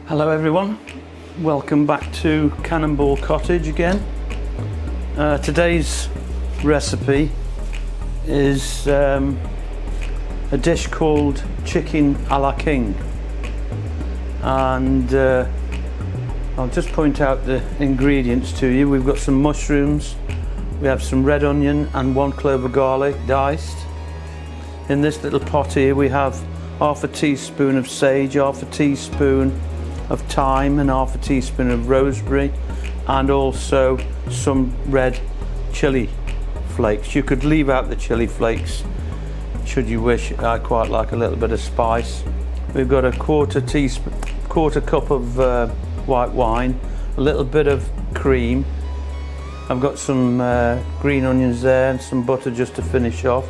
Hello everyone, welcome back to Cannonball Cottage again. Today's recipe is a dish called chicken a la king, and I'll just point out the ingredients to you. We've got some mushrooms, we have some red onion and 1 clove of garlic diced. In this little pot here we have half a teaspoon of sage, half a teaspoon of thyme and half a teaspoon of rosemary, and also some red chili flakes. You could leave out the chili flakes should you wish. I quite like a little bit of spice. We've got a quarter cup of white wine, a little bit of cream. I've got some green onions there and some butter just to finish off.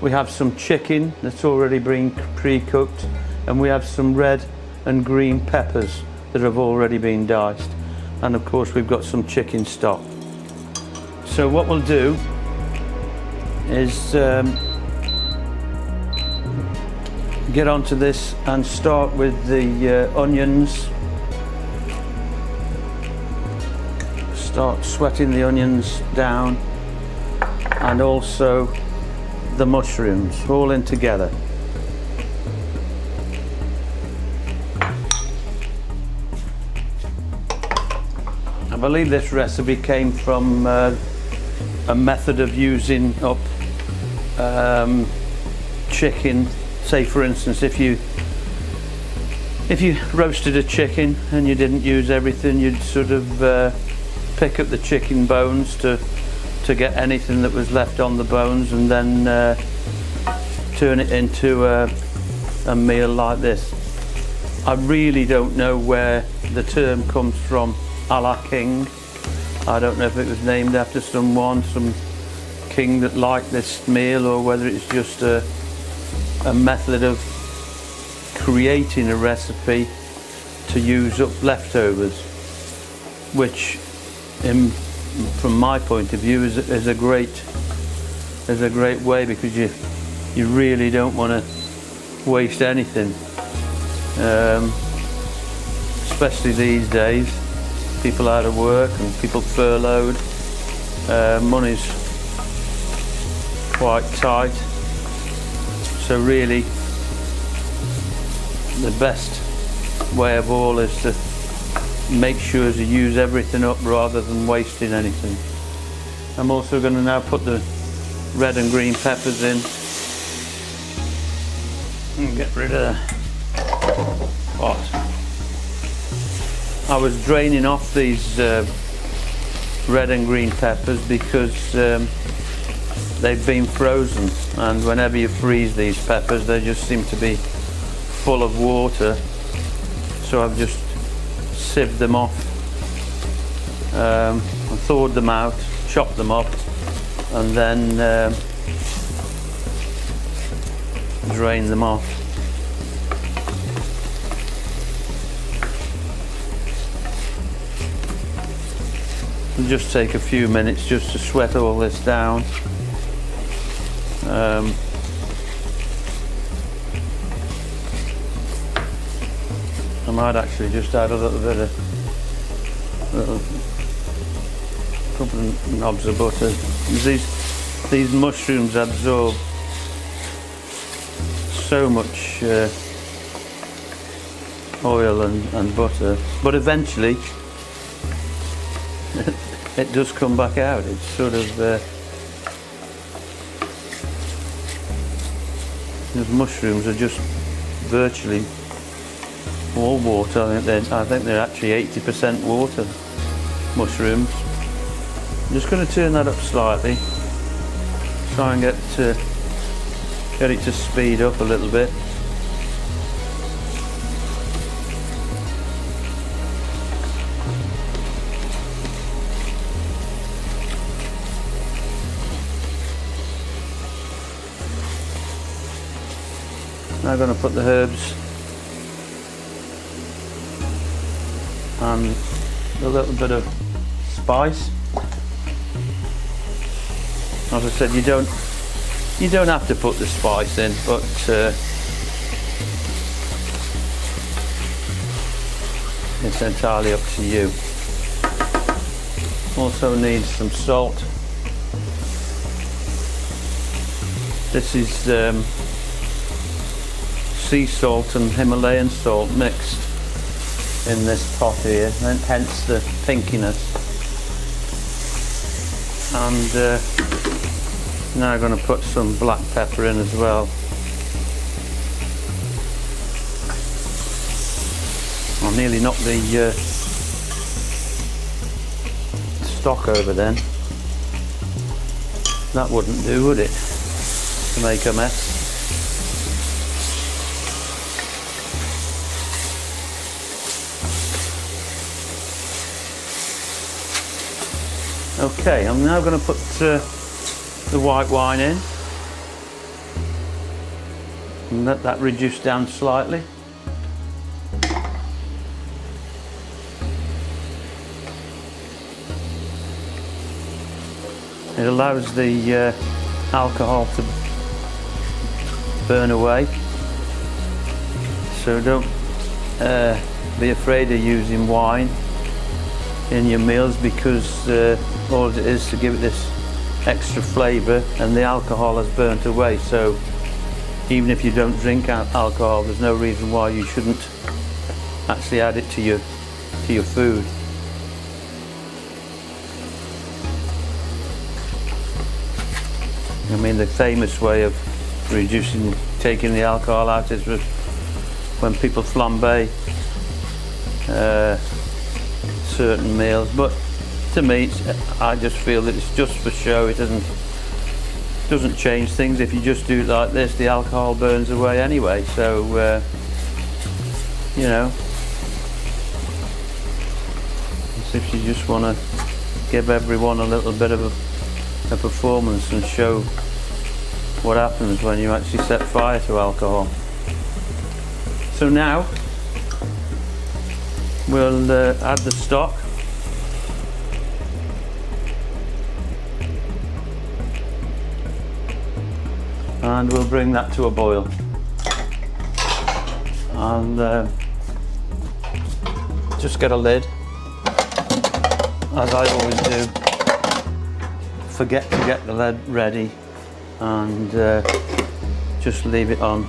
We have some chicken that's already been pre-cooked, and we have some red and green peppers that have already been diced, and of course we've got some chicken stock. So what we'll do is get onto this and start with the onions. Start sweating the onions down, and also the mushrooms all in together. I believe this recipe came from a method of using up chicken. Say for instance, if you roasted a chicken and you didn't use everything, you'd sort of pick up the chicken bones to get anything that was left on the bones, and then turn it into a meal like this. I really don't know where the term comes from, a la king. I don't know if it was named after some king that liked this meal, or whether it's just a method of creating a recipe to use up leftovers, which from my point of view is a great way, because you really don't want to waste anything, especially these days. People out of work and people furloughed, money's quite tight, so really the best way of all is to make sure to use everything up rather than wasting anything. I'm also going to now put the red and green peppers in and get rid of the pot. I was draining off these red and green peppers because they've been frozen, and whenever you freeze these peppers they just seem to be full of water, so I've just sieved them off, and thawed them out, chopped them up, and then drained them off. It'll just take a few minutes just to sweat all this down. I might actually just add a little bit of couple of knobs of butter. These mushrooms absorb so much oil and butter, but eventually it does come back out. It's sort of the mushrooms are just virtually all water. I think they're actually 80% water, mushrooms. I'm just going to turn that up slightly, try and get it to speed up a little bit. Now I'm going to put the herbs and a little bit of spice. As I said, you don't have to put the spice in, but it's entirely up to you. Also needs some salt. This is sea salt and Himalayan salt mixed in this pot here, and hence the pinkiness. And now I'm going to put some black pepper in as well. I nearly knocked the stock over then. That wouldn't do, would it? To make a mess. Okay, I'm now going to put the white wine in and let that reduce down slightly. It allows the alcohol to burn away, so don't be afraid of using wine in your meals, because all it is to give it this extra flavour, and the alcohol has burnt away. So even if you don't drink alcohol, there's no reason why you shouldn't actually add it to your food. I mean, the famous way of taking the alcohol out is when people flambe certain meals, but to me, I just feel that it's just for show. It doesn't change things. If you just do it like this, the alcohol burns away anyway. So you know, as if you just want to give everyone a little bit of a performance and show what happens when you actually set fire to alcohol. So now we'll add the stock. And we'll bring that to a boil. And just get a lid, as I always do. Forget to get the lid ready, and just leave it on.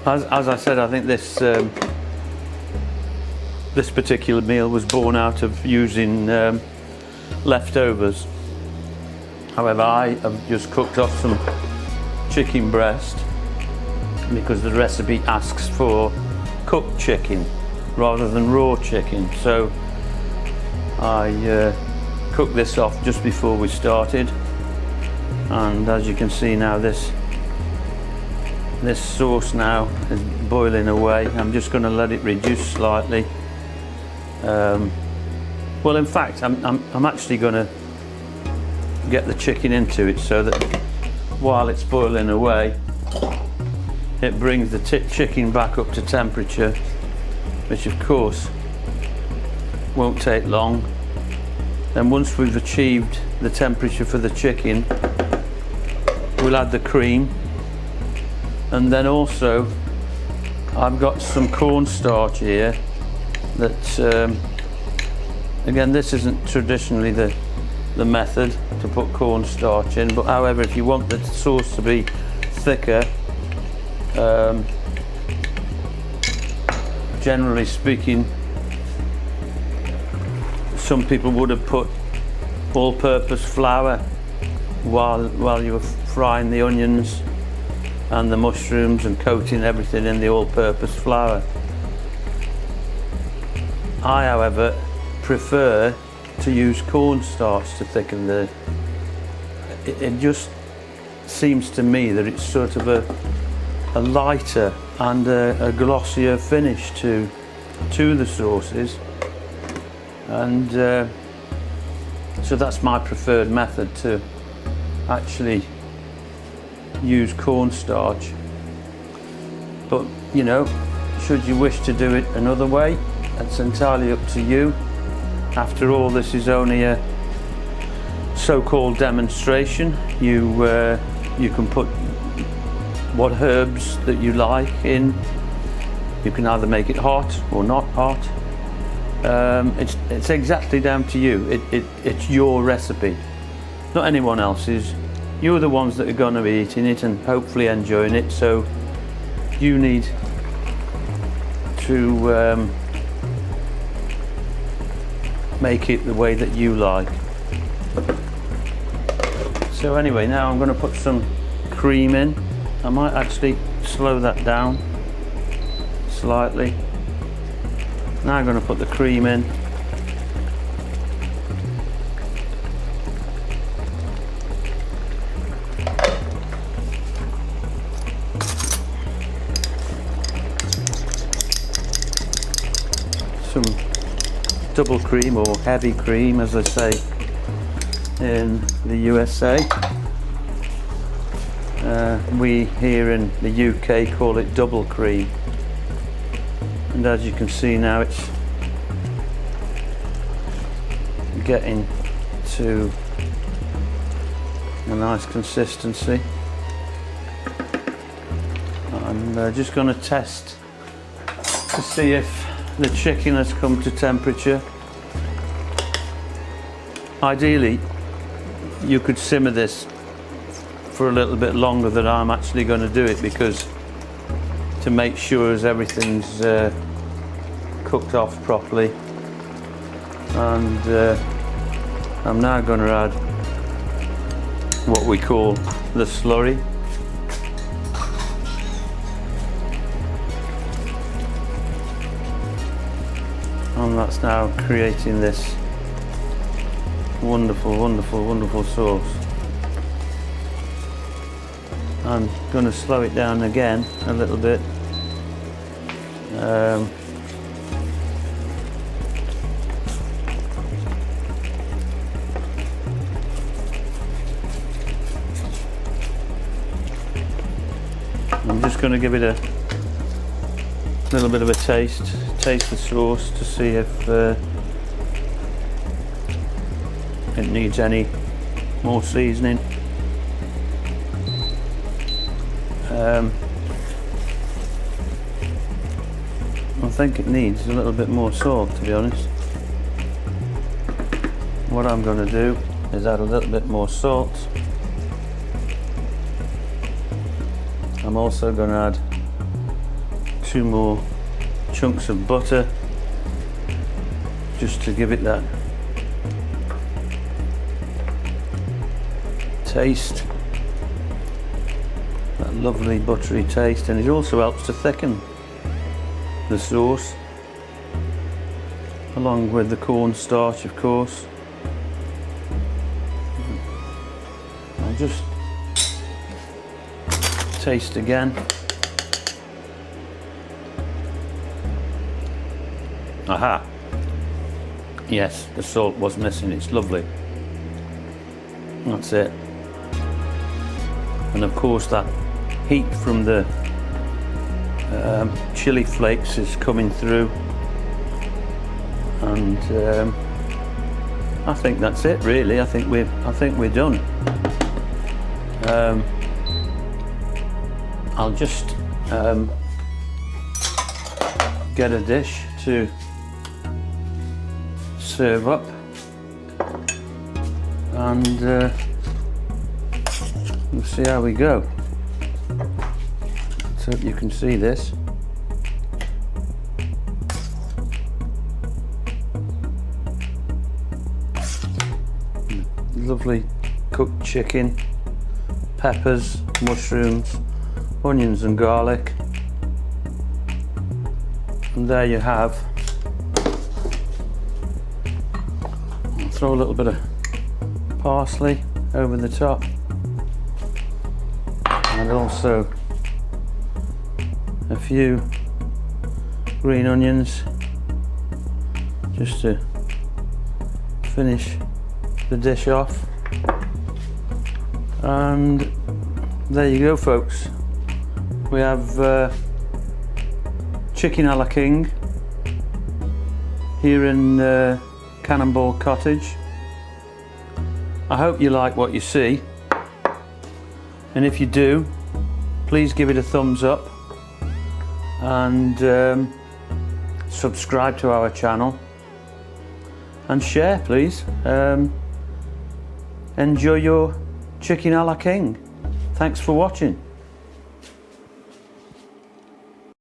As I said, I think this particular meal was born out of using leftovers. However, I have just cooked up some chicken breast because the recipe asks for cooked chicken rather than raw chicken. So I cooked this off just before we started, and as you can see now, this sauce now is boiling away. I'm just going to let it reduce slightly. Well, in fact, I'm actually going to get the chicken into it so that while it's boiling away, it brings the chicken back up to temperature, which of course won't take long. Then once we've achieved the temperature for the chicken, we'll add the cream, and then also I've got some cornstarch here that again, this isn't traditionally the method to put cornstarch in, but however, if you want the sauce to be thicker, generally speaking, some people would have put all-purpose flour while you were frying the onions and the mushrooms and coating everything in the all-purpose flour. I, however, prefer to use cornstarch to thicken the. It just seems to me that it's sort of a lighter and a glossier finish to the sauces, and so that's my preferred method, to actually use cornstarch. But you know, should you wish to do it another way, that's entirely up to you. After all, this is only a so-called demonstration. You can put what herbs that you like in. You can either make it hot or not hot. It's exactly down to you. It's your recipe, not anyone else's. You're the ones that are going to be eating it and hopefully enjoying it, so you need to make it the way that you like. So anyway, now I'm going to put some cream in. I might actually slow that down slightly. Now I'm going to put the cream in. Some double cream, or heavy cream as they say in the USA. We here in the UK call it double cream, and as you can see now, it's getting to a nice consistency. I'm just going to test to see if the chicken has come to temperature. Ideally, you could simmer this for a little bit longer than I'm actually going to do it, because to make sure as everything's cooked off properly. And I'm now going to add what we call the slurry. And that's now creating this wonderful, wonderful, wonderful sauce. I'm going to slow it down again a little bit. I'm just going to give it a little bit of a taste the sauce to see if it needs any more seasoning. I think it needs a little bit more salt, to be honest. What I'm going to do is add a little bit more salt. I'm also going to add 2 more chunks of butter, just to give it that taste, that lovely buttery taste, and it also helps to thicken the sauce, along with the cornstarch, of course. I'll just taste again. Aha! Yes, the salt was missing. It's lovely. That's it. And of course that heat from the chili flakes is coming through, and I think that's it really. I think we're done. I'll just get a dish to serve up, and we'll see how we go. Let's hope you can see this. Lovely cooked chicken, peppers, mushrooms, onions and garlic, and there you have. I'll throw a little bit of parsley over the top, and also a few green onions just to finish the dish off. And there you go, folks. We have chicken a la king here in Cannonball Cottage. I hope you like what you see, and if you do, please give it a thumbs up and subscribe to our channel and share, please. Enjoy your chicken a la king. Thanks for watching.